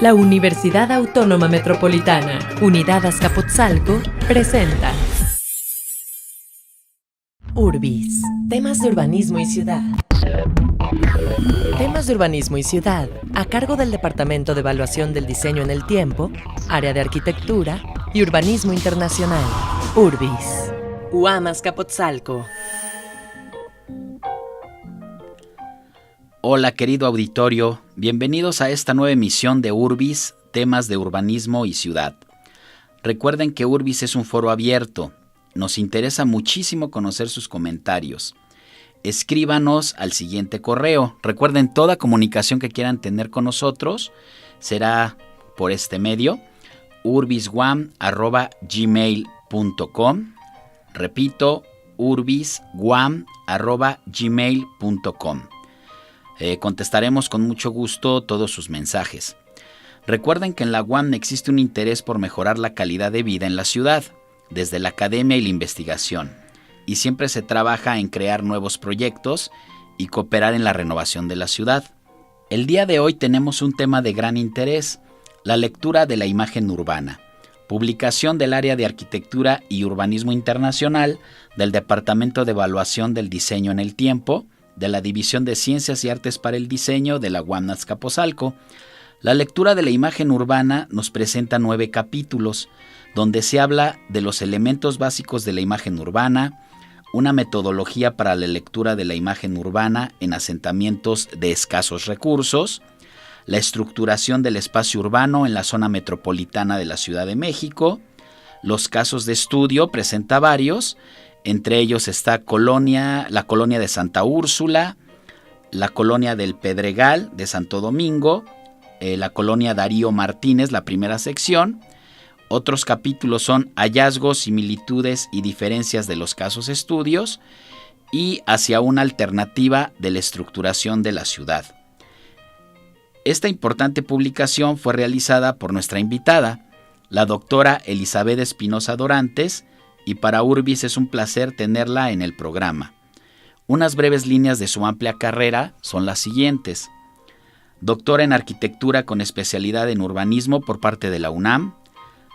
La Universidad Autónoma Metropolitana, Unidad Azcapotzalco, presenta Urbis, temas de urbanismo y ciudad. Temas de urbanismo y ciudad, a cargo del Departamento de Evaluación del Diseño en el Tiempo, Área de Arquitectura y Urbanismo Internacional. Urbis, UAM Azcapotzalco. Hola querido auditorio, bienvenidos a esta nueva emisión de Urbis, temas de urbanismo y ciudad. Recuerden que Urbis es un foro abierto, nos interesa muchísimo conocer sus comentarios. Escríbanos al siguiente correo. Recuerden, toda comunicación que quieran tener con nosotros será por este medio, urbisguam@gmail.com. Repito, urbisguam@gmail.com. Contestaremos con mucho gusto todos sus mensajes. Recuerden que en la UAM existe un interés por mejorar la calidad de vida en la ciudad, desde la academia y la investigación, y siempre se trabaja en crear nuevos proyectos y cooperar en la renovación de la ciudad. El día de hoy tenemos un tema de gran interés, la lectura de la imagen urbana, publicación del Área de Arquitectura y Urbanismo Internacional del Departamento de Evaluación del Diseño en el Tiempo, de la División de Ciencias y Artes para el Diseño de la UAM Azcapotzalco. La lectura de la imagen urbana nos presenta 9 capítulos, donde se habla de los elementos básicos de la imagen urbana, una metodología para la lectura de la imagen urbana en asentamientos de escasos recursos, la estructuración del espacio urbano en la zona metropolitana de la Ciudad de México, los casos de estudio, presenta varios. Entre ellos está la colonia de Santa Úrsula, la colonia del Pedregal de Santo Domingo, la colonia Darío Martínez, la primera sección. Otros capítulos son hallazgos, similitudes y diferencias de los casos estudios y hacia una alternativa de la estructuración de la ciudad. Esta importante publicación fue realizada por nuestra invitada, la doctora Elizabeth Espinosa Dorantes, y para Urbis es un placer tenerla en el programa. Unas breves líneas de su amplia carrera son las siguientes. Doctora en Arquitectura con especialidad en Urbanismo por parte de la UNAM,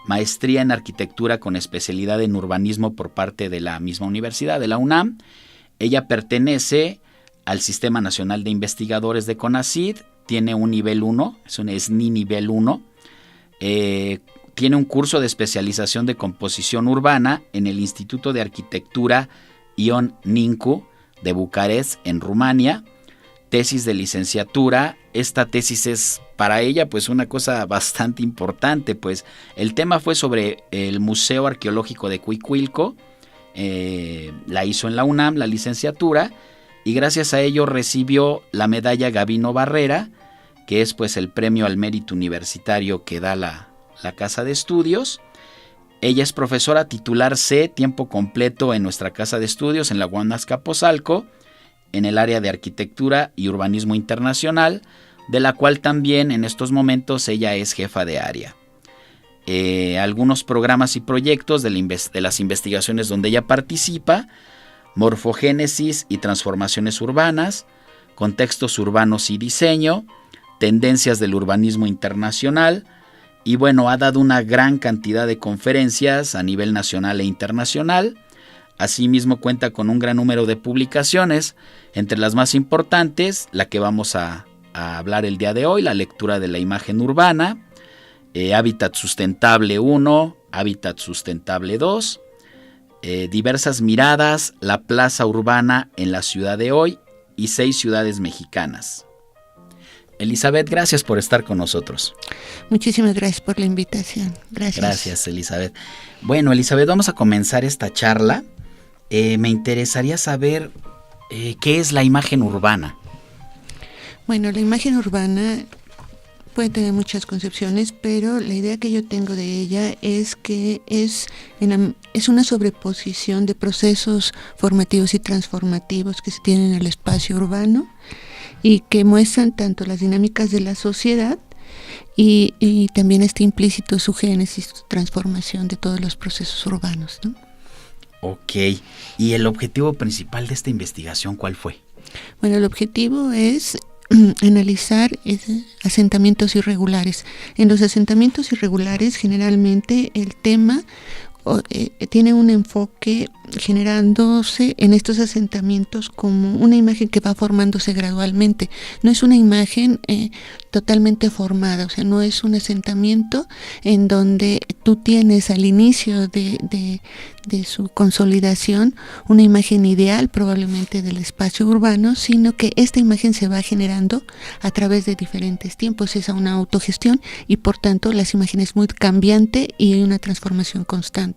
maestría en Arquitectura con especialidad en Urbanismo por parte de la misma Universidad de la UNAM. Ella pertenece al Sistema Nacional de Investigadores de CONACYT, tiene un nivel 1, es un SNI nivel 1, tiene un curso de especialización de composición urbana en el Instituto de Arquitectura Ion Ninku de Bucarest, en Rumania. Tesis de licenciatura. Esta tesis es para ella pues una cosa bastante importante, pues el tema fue sobre el Museo Arqueológico de Cuicuilco. La hizo en la UNAM, la licenciatura, y gracias a ello recibió la medalla Gabino Barrera, que es pues el premio al mérito universitario que da la Casa de Estudios. Ella es profesora titular C, tiempo completo en nuestra Casa de Estudios en la UAM Azcapotzalco, en el área de Arquitectura y Urbanismo Internacional, de la cual también en estos momentos ella es jefa de área. Algunos programas y proyectos de las investigaciones donde ella participa: morfogénesis y transformaciones urbanas, contextos urbanos y diseño, tendencias del urbanismo internacional. Y bueno, ha dado una gran cantidad de conferencias a nivel nacional e internacional. Asimismo cuenta con un gran número de publicaciones, entre las más importantes, la que vamos a hablar el día de hoy, la lectura de la imagen urbana, Hábitat Sustentable 1, Hábitat Sustentable 2, diversas miradas, la plaza urbana en la ciudad de hoy y 6 ciudades mexicanas. Elizabeth, gracias por estar con nosotros. Muchísimas gracias por la invitación. Gracias, Elizabeth. Bueno, Elizabeth, vamos a comenzar esta charla. Me interesaría saber qué es la imagen urbana. Bueno, la imagen urbana puede tener muchas concepciones, pero la idea que yo tengo de ella es que es una sobreposición de procesos formativos y transformativos que se tienen en el espacio urbano y que muestran tanto las dinámicas de la sociedad y también está implícito su génesis, su transformación de todos los procesos urbanos, ¿no? Ok, ¿y el objetivo principal de esta investigación cuál fue? Bueno, el objetivo es analizar asentamientos irregulares. En los asentamientos irregulares generalmente el tema tiene un enfoque generándose en estos asentamientos como una imagen que va formándose gradualmente. No es una imagen totalmente formada, o sea, no es un asentamiento en donde tú tienes al inicio de su consolidación una imagen ideal probablemente del espacio urbano, sino que esta imagen se va generando a través de diferentes tiempos. Es una autogestión y por tanto las imágenes muy cambiante y hay una transformación constante.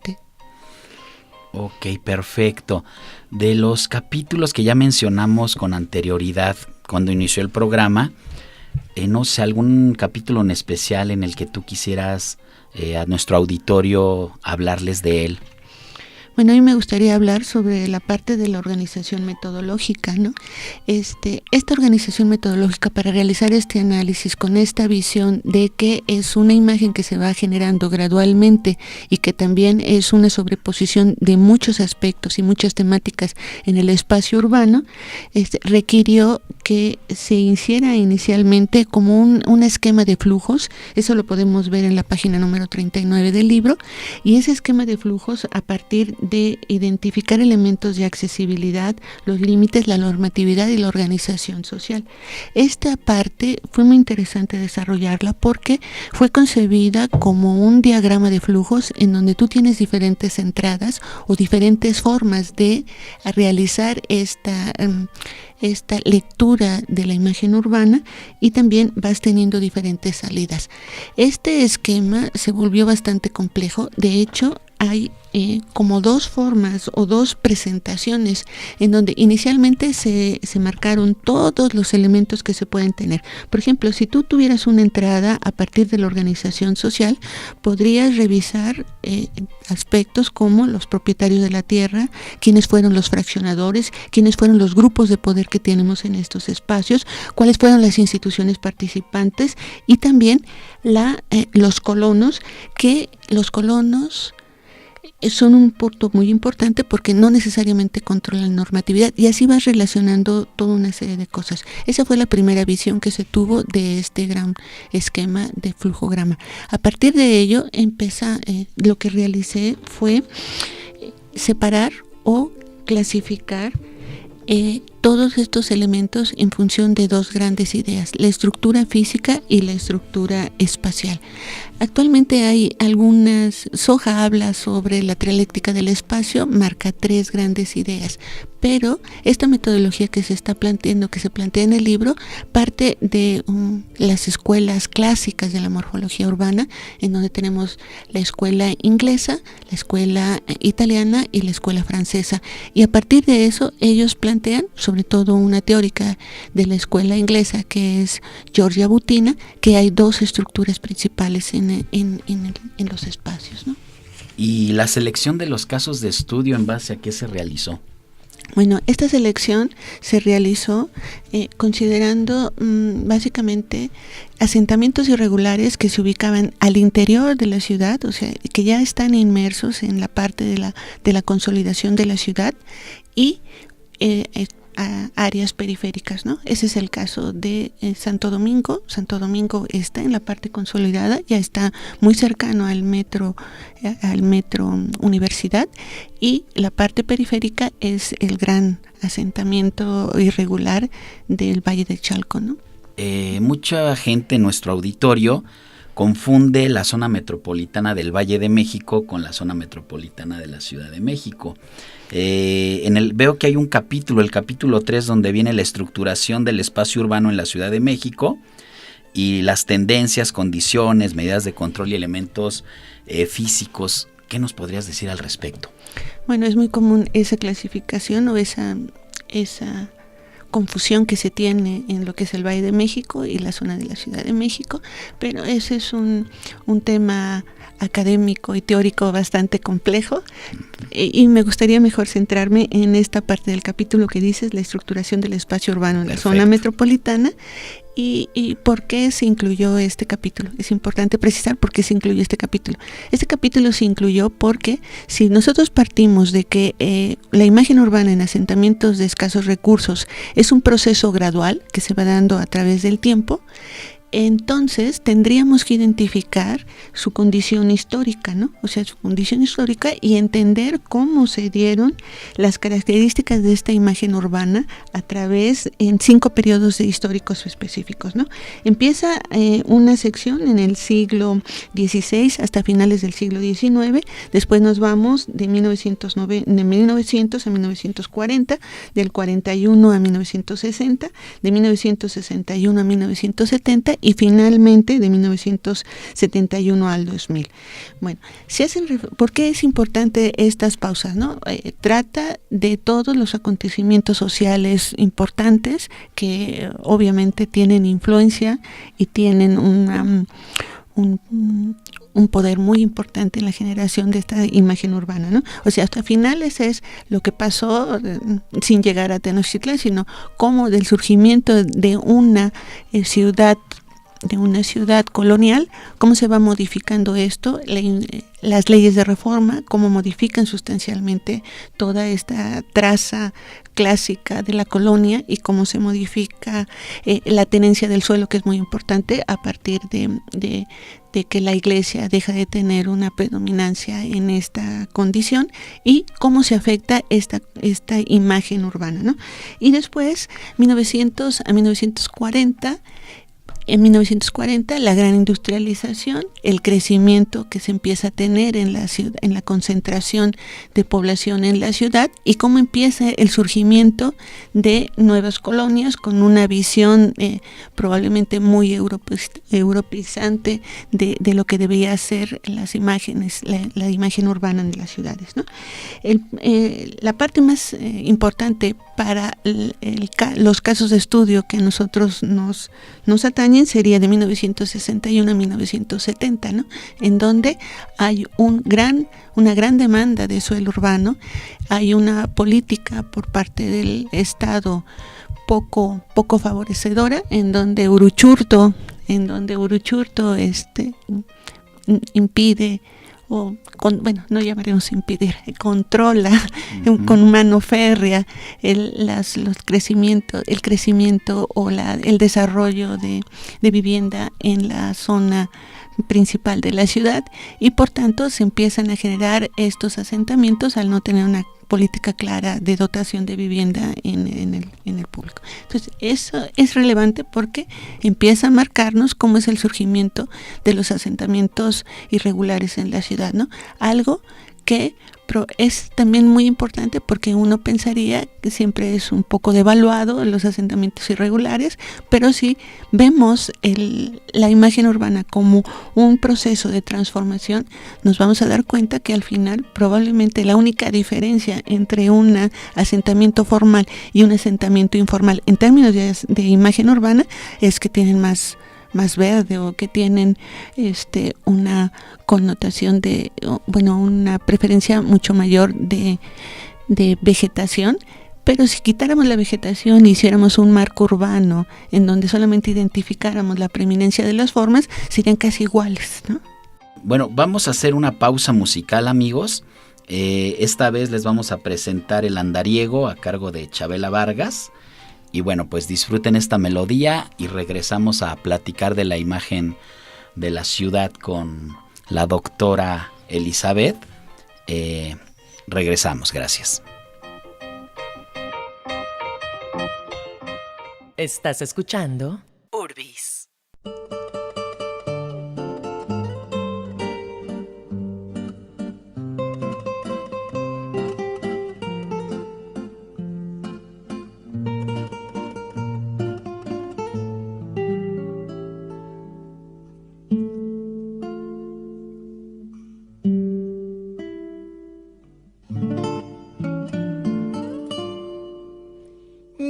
Ok, perfecto. De los capítulos que ya mencionamos con anterioridad cuando inició el programa, no sé, algún capítulo en especial en el que tú quisieras a nuestro auditorio hablarles de él. Bueno, a mí me gustaría hablar sobre la parte de la organización metodológica, ¿no? Esta organización metodológica para realizar este análisis con esta visión de que es una imagen que se va generando gradualmente y que también es una sobreposición de muchos aspectos y muchas temáticas en el espacio urbano, requirió que se hiciera inicialmente como un esquema de flujos. Eso lo podemos ver en la página número 39 del libro, y ese esquema de flujos a partir de identificar elementos de accesibilidad, los límites, la normatividad y la organización social. Esta parte fue muy interesante desarrollarla porque fue concebida como un diagrama de flujos en donde tú tienes diferentes entradas o diferentes formas de realizar esta lectura de la imagen urbana, y también vas teniendo diferentes salidas. Este esquema se volvió bastante complejo. De hecho, hay como dos formas o dos presentaciones en donde inicialmente se marcaron todos los elementos que se pueden tener. Por ejemplo, si tú tuvieras una entrada a partir de la organización social, podrías revisar aspectos como los propietarios de la tierra, quiénes fueron los fraccionadores, quiénes fueron los grupos de poder que tenemos en estos espacios, cuáles fueron las instituciones participantes, y también los colonos, que los colonos son un punto muy importante porque no necesariamente controlan normatividad, y así vas relacionando toda una serie de cosas. Esa fue la primera visión que se tuvo de este gran esquema de flujograma. A partir de ello, lo que realicé fue separar o clasificar todos estos elementos en función de dos grandes ideas: la estructura física y la estructura espacial. Actualmente hay Soja habla sobre la trialéctica del espacio, marca tres grandes ideas, pero esta metodología que se plantea en el libro, parte de las escuelas clásicas de la morfología urbana, en donde tenemos la escuela inglesa, la escuela italiana y la escuela francesa, y a partir de eso ellos plantean, sobre todo una teórica de la escuela inglesa que es Giorgia Butina, que hay dos estructuras principales en los espacios, ¿no? ¿Y la selección de los casos de estudio en base a qué se realizó? Bueno, esta selección se realizó considerando básicamente asentamientos irregulares que se ubicaban al interior de la ciudad, o sea, que ya están inmersos en la parte de la consolidación de la ciudad, y a áreas periféricas, ¿no? Ese es el caso de Santo Domingo. Santo Domingo está en la parte consolidada, ya está muy cercano al metro Universidad, y la parte periférica es el gran asentamiento irregular del Valle de Chalco, ¿no? Mucha gente en nuestro auditorio confunde la zona metropolitana del Valle de México con la zona metropolitana de la Ciudad de México. Veo que hay un capítulo, el capítulo 3, donde viene la estructuración del espacio urbano en la Ciudad de México y las tendencias, condiciones, medidas de control y elementos físicos. ¿Qué nos podrías decir al respecto? Bueno, es muy común esa clasificación o esa confusión que se tiene en lo que es el Valle de México y la zona de la Ciudad de México, pero ese es un tema académico y teórico bastante complejo, y me gustaría mejor centrarme en esta parte del capítulo que dices la estructuración del espacio urbano en la zona metropolitana, ¿Y por qué se incluyó este capítulo? Es importante precisar por qué se incluyó este capítulo. Este capítulo se incluyó porque si nosotros partimos de que la imagen urbana en asentamientos de escasos recursos es un proceso gradual que se va dando a través del tiempo, entonces tendríamos que identificar su condición histórica, ¿no? O sea, su condición histórica y entender cómo se dieron las características de esta imagen urbana a través en 5 periodos históricos específicos, ¿no? Empieza una sección en el siglo XVI hasta finales del siglo XIX, después nos vamos de 1900 a 1940, del 41 a 1960, de 1961 a 1970 y finalmente de 1971 al 2000. Bueno, ¿por qué es importante estas pausas, no? Trata de todos los acontecimientos sociales importantes que obviamente tienen influencia y tienen un poder muy importante en la generación de esta imagen urbana, ¿no? O sea, hasta finales es lo que pasó sin llegar a Tenochtitlán, sino cómo del surgimiento de una ciudad colonial, cómo se va modificando esto, las leyes de reforma, cómo modifican sustancialmente toda esta traza clásica de la colonia y cómo se modifica la tenencia del suelo, que es muy importante a partir de que la iglesia deja de tener una predominancia en esta condición y cómo se afecta esta imagen urbana, ¿no? Y después, 1900 a 1940, en 1940 la gran industrialización, el crecimiento que se empieza a tener en la ciudad, en la concentración de población en la ciudad y cómo empieza el surgimiento de nuevas colonias con una visión probablemente muy europeizante de lo que debía ser las imágenes, la imagen urbana de las ciudades, ¿no? La parte más importante para los casos de estudio que a nosotros nos atañen sería de 1961 a 1970, ¿no? En donde hay una gran demanda de suelo urbano, hay una política por parte del Estado poco favorecedora, en donde Uruchurtu impide no llamaremos impedir, controla con mano férrea el crecimiento o el desarrollo de vivienda en la zona principal de la ciudad y por tanto se empiezan a generar estos asentamientos al no tener una política clara de dotación de vivienda en el público. Entonces, eso es relevante porque empieza a marcarnos cómo es el surgimiento de los asentamientos irregulares en la ciudad, ¿no? Algo que es también muy importante porque uno pensaría que siempre es un poco devaluado los asentamientos irregulares, pero si vemos la imagen urbana como un proceso de transformación, nos vamos a dar cuenta que al final probablemente la única diferencia entre un asentamiento formal y un asentamiento informal en términos de imagen urbana es que tienen más verde o que tienen una connotación una preferencia mucho mayor de vegetación, pero si quitáramos la vegetación y hiciéramos un marco urbano en donde solamente identificáramos la preeminencia de las formas, serían casi iguales, ¿no? Bueno, vamos a hacer una pausa musical, amigos. Esta vez les vamos a presentar El Andariego a cargo de Chabela Vargas. Y bueno, pues disfruten esta melodía y regresamos a platicar de la imagen de la ciudad con la doctora Elizabeth. Regresamos, gracias. Estás escuchando Urbis.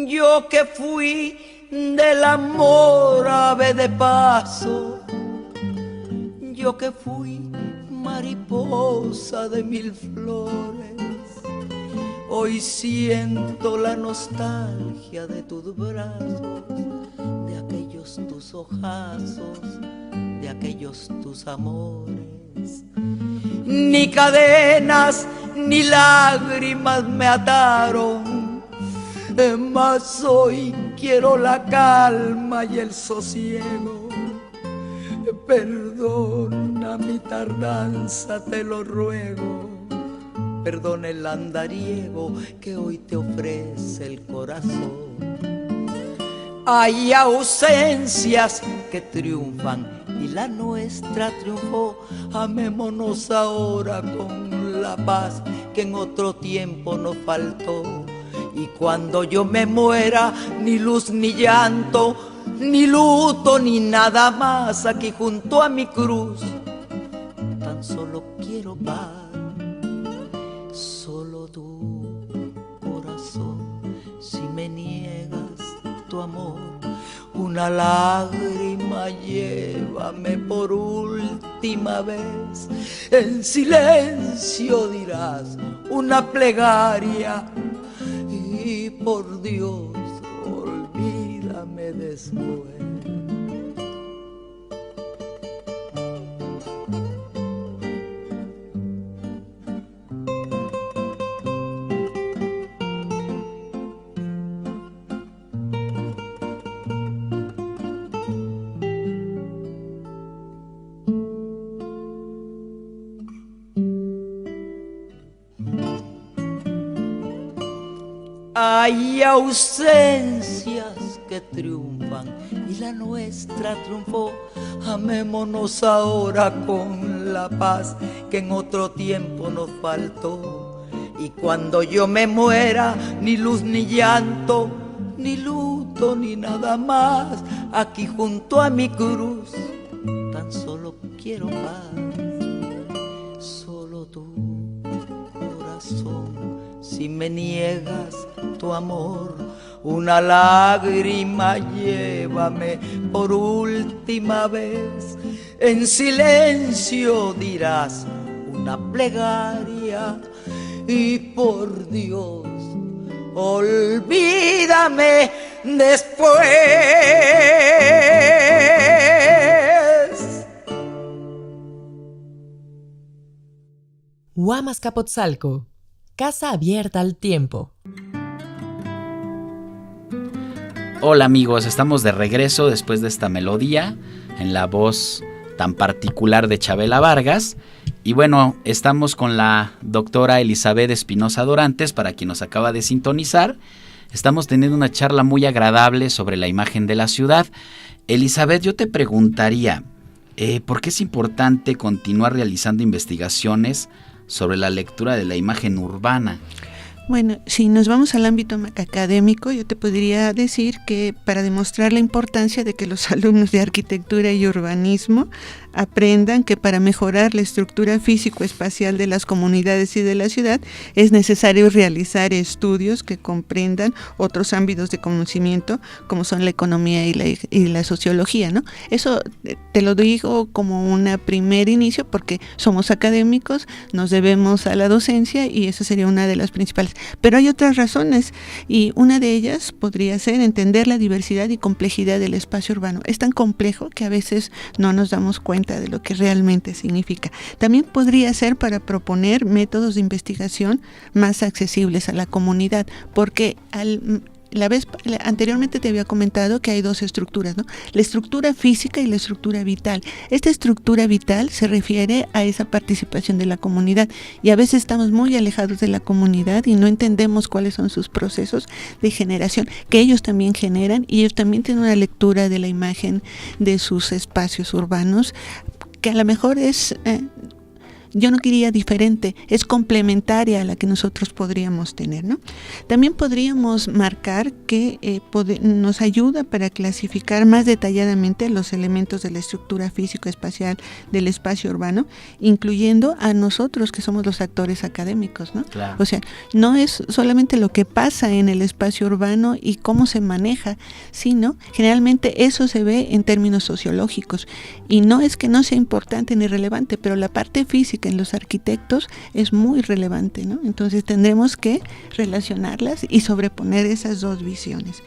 Yo que fui del amor ave de paso, yo que fui mariposa de mil flores, hoy siento la nostalgia de tus brazos, de aquellos aquellos tus ojazos, de aquellos tus amores. Ni cadenas ni lágrimas me ataron, mas hoy quiero la calma y el sosiego. Perdona mi tardanza, te lo ruego. Perdona el andariego que hoy te ofrece el corazón. Hay ausencias que triunfan y la nuestra triunfó. Amémonos ahora con la paz que en otro tiempo nos faltó. Y cuando yo me muera, ni luz ni llanto, ni luto ni nada más. Aquí junto a mi cruz tan solo quiero paz. Solo tú, corazón, si me niegas tu amor, una lágrima llévame por última vez. En silencio dirás una plegaria y por Dios olvídame después. Hay ausencias que triunfan y la nuestra triunfó. Amémonos ahora con la paz que en otro tiempo nos faltó. Y cuando yo me muera, ni luz ni llanto, ni luto ni nada más. Aquí junto a mi cruz tan solo quiero paz. Solo tú, corazón, si me niegas tu amor, una lágrima llévame por última vez. En silencio dirás una plegaria y por Dios olvídame después. Huamascapotzalco, casa abierta al tiempo. Hola amigos, estamos de regreso después de esta melodía en la voz tan particular de Chabela Vargas. Y bueno, estamos con la doctora Elizabeth Espinosa Dorantes, para quien nos acaba de sintonizar. Estamos teniendo una charla muy agradable sobre la imagen de la ciudad. Elizabeth, yo te preguntaría, ¿por qué es importante continuar realizando investigaciones sobre la lectura de la imagen urbana? Bueno, si nos vamos al ámbito académico, yo te podría decir que para demostrar la importancia de que los alumnos de arquitectura y urbanismo aprendan que para mejorar la estructura físico-espacial de las comunidades y de la ciudad es necesario realizar estudios que comprendan otros ámbitos de conocimiento como son la economía y la sociología, ¿no? Eso te lo digo como un primer inicio porque somos académicos, nos debemos a la docencia y esa sería una de las principales. Pero hay otras razones y una de ellas podría ser entender la diversidad y complejidad del espacio urbano. Es tan complejo que a veces no nos damos cuenta de lo que realmente significa. También podría ser para proponer métodos de investigación más accesibles a la comunidad, porque anteriormente te había comentado que hay dos estructuras, ¿no? La estructura física y la estructura vital. Esta estructura vital se refiere a esa participación de la comunidad y a veces estamos muy alejados de la comunidad y no entendemos cuáles son sus procesos de generación, que ellos también generan y ellos también tienen una lectura de la imagen de sus espacios urbanos que a lo mejor es... yo no diría diferente, es complementaria a la que nosotros podríamos tener, ¿no? También podríamos marcar que nos ayuda para clasificar más detalladamente los elementos de la estructura físico-espacial del espacio urbano, incluyendo a nosotros que somos los actores académicos, ¿no? Claro. O sea, no es solamente lo que pasa en el espacio urbano y cómo se maneja, sino generalmente eso se ve en términos sociológicos y no es que no sea importante ni relevante, pero la parte física en los arquitectos es muy relevante, ¿no? Entonces tendremos que relacionarlas y sobreponer esas dos visiones.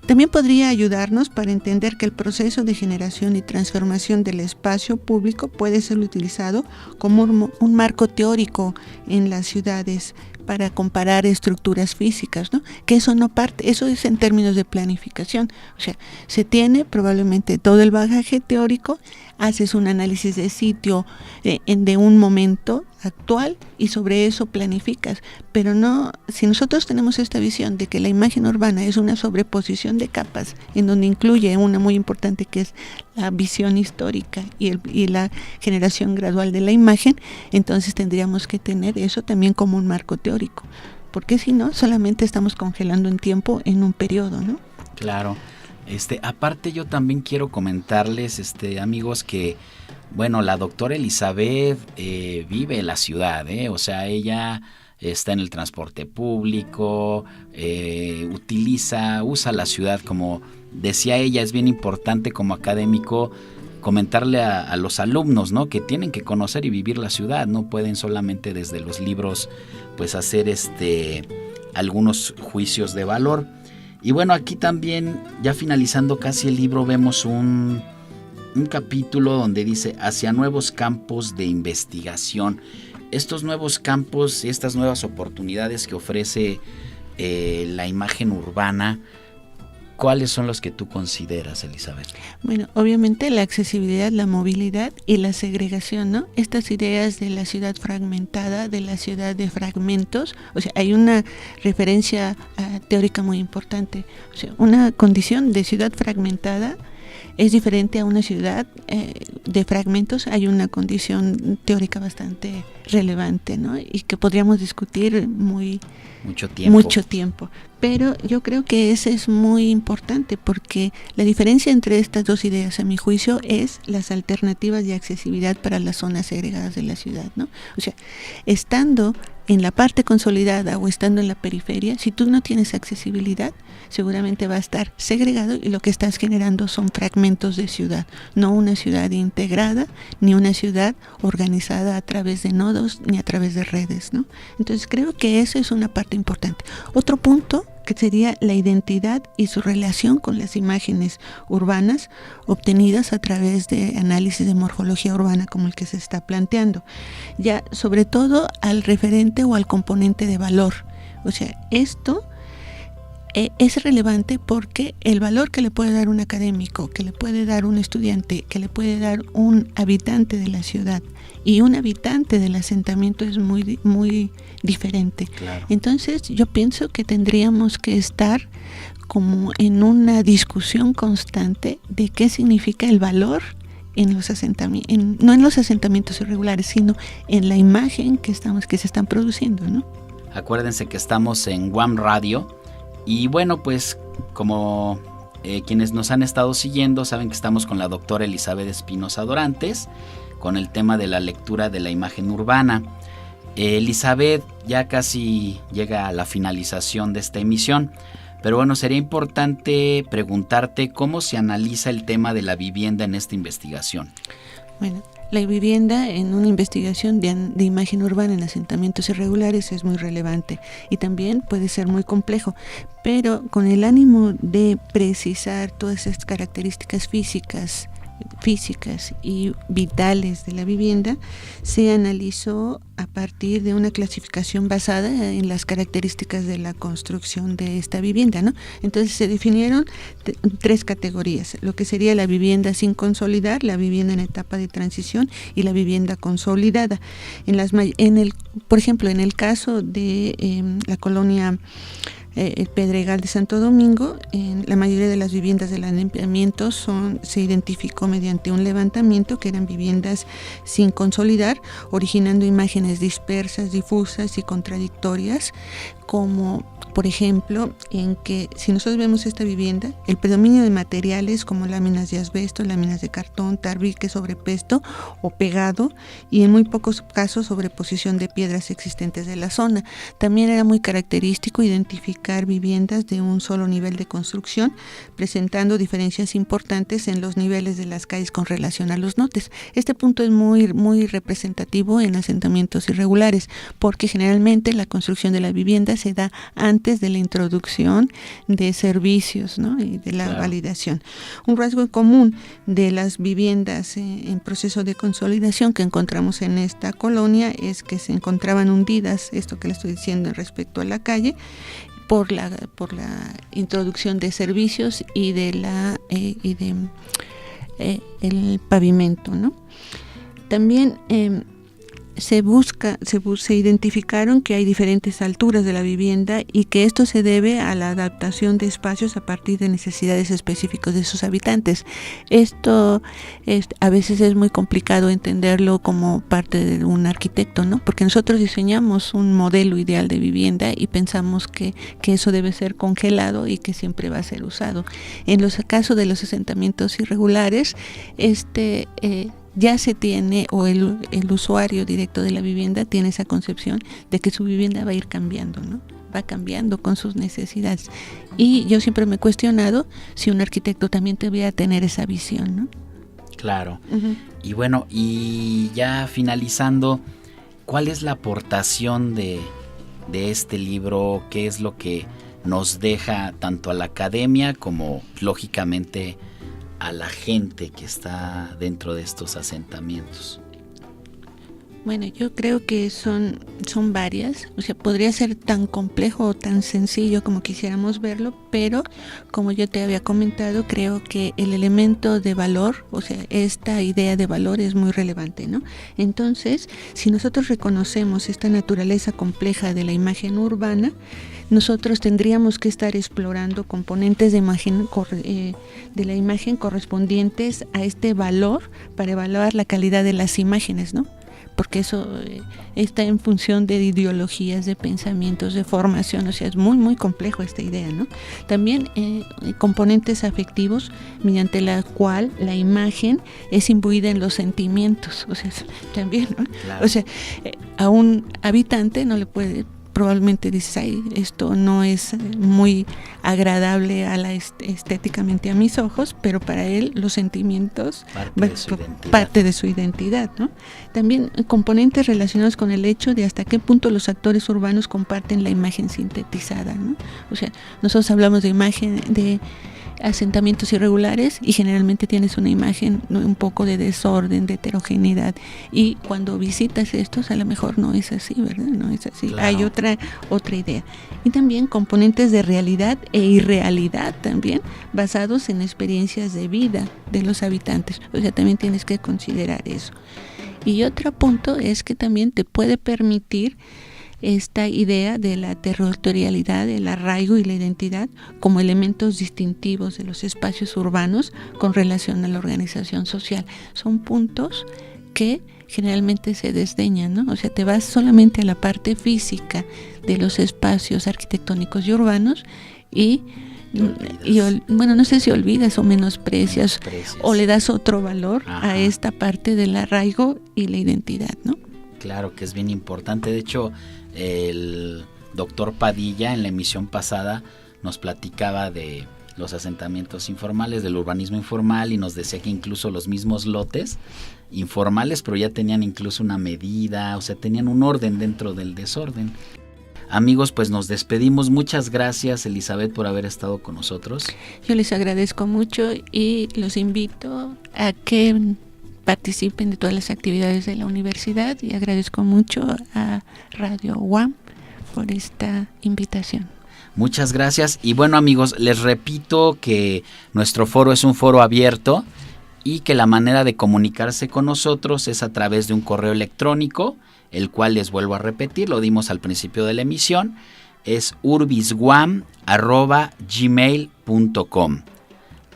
También podría ayudarnos para entender que el proceso de generación y transformación del espacio público puede ser utilizado como un marco teórico en las ciudades para comparar estructuras físicas, ¿no? Que eso no parte, eso es en términos de planificación. O sea, se tiene probablemente todo el bagaje teórico, haces un análisis de sitio de un momento actual y sobre eso planificas. Pero no, si nosotros tenemos esta visión de que la imagen urbana es una sobreposición de capas, en donde incluye una muy importante que es la visión histórica y la generación gradual de la imagen, entonces tendríamos que tener eso también como un marco teórico, porque si no, solamente estamos congelando en tiempo en un periodo, ¿no? Claro. Aparte yo también quiero comentarles, amigos, que bueno, la doctora Elizabeth vive en la ciudad, o sea, ella está en el transporte público, usa la ciudad, como decía ella. Es bien importante como académico comentarle a los alumnos, ¿no?, que tienen que conocer y vivir la ciudad, no pueden solamente desde los libros pues hacer algunos juicios de valor. Y bueno, aquí también, ya finalizando casi el libro, vemos un capítulo donde dice hacia nuevos campos de investigación. Estos nuevos campos y estas nuevas oportunidades que ofrece la imagen urbana, ¿cuáles son los que tú consideras, Elizabeth? Bueno, obviamente la accesibilidad, la movilidad y la segregación, ¿no? Estas ideas de la ciudad fragmentada, de la ciudad de fragmentos, o sea, hay una referencia teórica muy importante. O sea, una condición de ciudad fragmentada es diferente a una ciudad de fragmentos. Hay una condición teórica bastante relevante, ¿no? Y que podríamos discutir mucho tiempo. Pero yo creo que ese es muy importante, porque la diferencia entre estas dos ideas, a mi juicio, es las alternativas de accesibilidad para las zonas segregadas de la ciudad, ¿no? O sea, estando en la parte consolidada o estando en la periferia, si tú no tienes accesibilidad, seguramente va a estar segregado y lo que estás generando son fragmentos de ciudad, no una ciudad integrada, ni una ciudad organizada a través de nodos, ni a través de redes, ¿no? Entonces creo que eso es una parte importante. Otro punto que sería la identidad y su relación con las imágenes urbanas obtenidas a través de análisis de morfología urbana como el que se está planteando, ya sobre todo al referente o al componente de valor. O sea, esto es relevante porque el valor que le puede dar un académico, que le puede dar un estudiante, que le puede dar un habitante de la ciudad y un habitante del asentamiento es muy, muy diferente. Claro. Entonces yo pienso que tendríamos que estar como en una discusión constante de qué significa el valor en los asentamientos, no en los asentamientos irregulares, sino en la imagen que se están produciendo, ¿no? Acuérdense que estamos en UAM Radio. Y bueno, pues como quienes nos han estado siguiendo saben que estamos con la doctora Elizabeth Espinosa Dorantes con el tema de la lectura de la imagen urbana. Elizabeth, ya casi llega a la finalización de esta emisión, pero bueno, sería importante preguntarte cómo se analiza el tema de la vivienda en esta investigación. Bueno, la vivienda en una investigación de imagen urbana en asentamientos irregulares es muy relevante y también puede ser muy complejo, pero con el ánimo de precisar todas estas características físicas y vitales de la vivienda, se analizó a partir de una clasificación basada en las características de la construcción de esta vivienda, ¿no? Entonces se definieron tres categorías: lo que sería la vivienda sin consolidar, la vivienda en etapa de transición y la vivienda consolidada. Por ejemplo, en el caso de la colonia el Pedregal de Santo Domingo, en la mayoría de las viviendas del asentamiento se identificó mediante un levantamiento que eran viviendas sin consolidar, originando imágenes dispersas, difusas y contradictorias, como por ejemplo en que si nosotros vemos esta vivienda, el predominio de materiales como láminas de asbesto, láminas de cartón, tabique sobrepuesto o pegado, y en muy pocos casos sobreposición de piedras existentes de la zona. También era muy característico identificar viviendas de un solo nivel de construcción, presentando diferencias importantes en los niveles de las calles con relación a los notes. Este punto es muy representativo en asentamientos irregulares, porque generalmente la construcción de la vivienda se da antes de la introducción de servicios, ¿no? Y de la validación. Un rasgo común de las viviendas en proceso de consolidación que encontramos en esta colonia es que se encontraban hundidas, esto que le estoy diciendo respecto a la calle, por la introducción de servicios y de el pavimento, ¿no? También se identificaron que hay diferentes alturas de la vivienda y que esto se debe a la adaptación de espacios a partir de necesidades específicas de sus habitantes. Esto a veces es muy complicado entenderlo como parte de un arquitecto, ¿no? Porque nosotros diseñamos un modelo ideal de vivienda y pensamos que eso debe ser congelado y que siempre va a ser usado. En los casos de los asentamientos irregulares, ya se tiene, o el usuario directo de la vivienda tiene esa concepción de que su vivienda va a ir cambiando, ¿no? Va cambiando con sus necesidades. Y yo siempre me he cuestionado si un arquitecto también debería tener esa visión, ¿no? Claro. Uh-huh. Y bueno, y ya finalizando, ¿cuál es la aportación de este libro? ¿Qué es lo que nos deja tanto a la academia como, lógicamente, a la gente que está dentro de estos asentamientos? Bueno, yo creo que son varias, o sea, podría ser tan complejo o tan sencillo como quisiéramos verlo, pero como yo te había comentado, creo que el elemento de valor, o sea, esta idea de valor es muy relevante, ¿no? Entonces, si nosotros reconocemos esta naturaleza compleja de la imagen urbana, nosotros tendríamos que estar explorando componentes de la imagen correspondientes a este valor para evaluar la calidad de las imágenes, ¿no? Porque eso está en función de ideologías, de pensamientos, de formación, o sea, es muy, muy complejo esta idea, ¿no? También componentes afectivos mediante la cual la imagen es imbuida en los sentimientos, o sea, también, ¿no? Claro. O sea, a un habitante no le puede, probablemente dices, ay, esto no es muy agradable estéticamente a mis ojos, pero para él los sentimientos parte de su identidad, ¿no? También componentes relacionados con el hecho de hasta qué punto los actores urbanos comparten la imagen sintetizada, ¿no? O sea, nosotros hablamos de imagen de asentamientos irregulares y generalmente tienes una imagen, ¿no?, un poco de desorden, de heterogeneidad, y cuando visitas estos a lo mejor no es así, ¿verdad? No es así, claro. Hay otra idea. Y también componentes de realidad e irrealidad también, basados en experiencias de vida de los habitantes, o sea, también tienes que considerar eso. Y otro punto es que también te puede permitir esta idea de la territorialidad, el arraigo y la identidad como elementos distintivos de los espacios urbanos con relación a la organización social. Son puntos que generalmente se desdeñan, ¿no? O sea, te vas solamente a la parte física de los espacios arquitectónicos y urbanos y bueno, no sé si olvidas o menosprecias o le das otro valor a esta parte del arraigo y la identidad, ¿no? Claro que es bien importante. De hecho, el doctor Padilla en la emisión pasada nos platicaba de los asentamientos informales, del urbanismo informal, y nos decía que incluso los mismos lotes informales, pero ya tenían incluso una medida, o sea, tenían un orden dentro del desorden. Amigos, pues nos despedimos. Muchas gracias, Elizabeth, por haber estado con nosotros. Yo les agradezco mucho y los invito a que participen de todas las actividades de la universidad, y agradezco mucho a Radio UAM por esta invitación. Muchas gracias. Y bueno, amigos, les repito que nuestro foro es un foro abierto y que la manera de comunicarse con nosotros es a través de un correo electrónico, el cual les vuelvo a repetir, lo dimos al principio de la emisión, es urbisguam@gmail.com.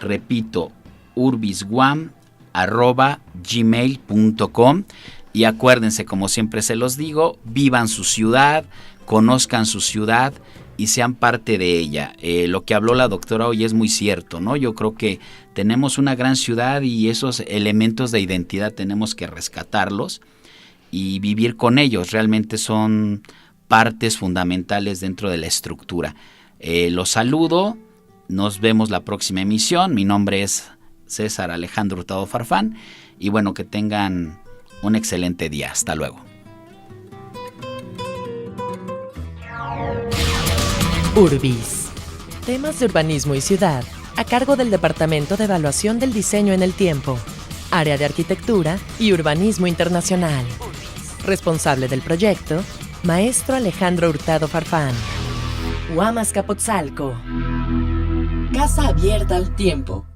Repito, urbisguam@gmail.com. Y acuérdense, como siempre se los digo, vivan su ciudad, conozcan su ciudad y sean parte de ella. Lo que habló la doctora hoy es muy cierto, ¿no? Yo creo que tenemos una gran ciudad y esos elementos de identidad tenemos que rescatarlos y vivir con ellos. Realmente son partes fundamentales dentro de la estructura. Los saludo, nos vemos la próxima emisión. Mi nombre es César Alejandro Hurtado Farfán y bueno, que tengan un excelente día. Hasta luego. Urbis. Temas de urbanismo y ciudad a cargo del Departamento de Evaluación del Diseño en el Tiempo, Área de Arquitectura y Urbanismo Internacional. Responsable del proyecto, Maestro Alejandro Hurtado Farfán. Huamas Capotzalco. Casa abierta al tiempo.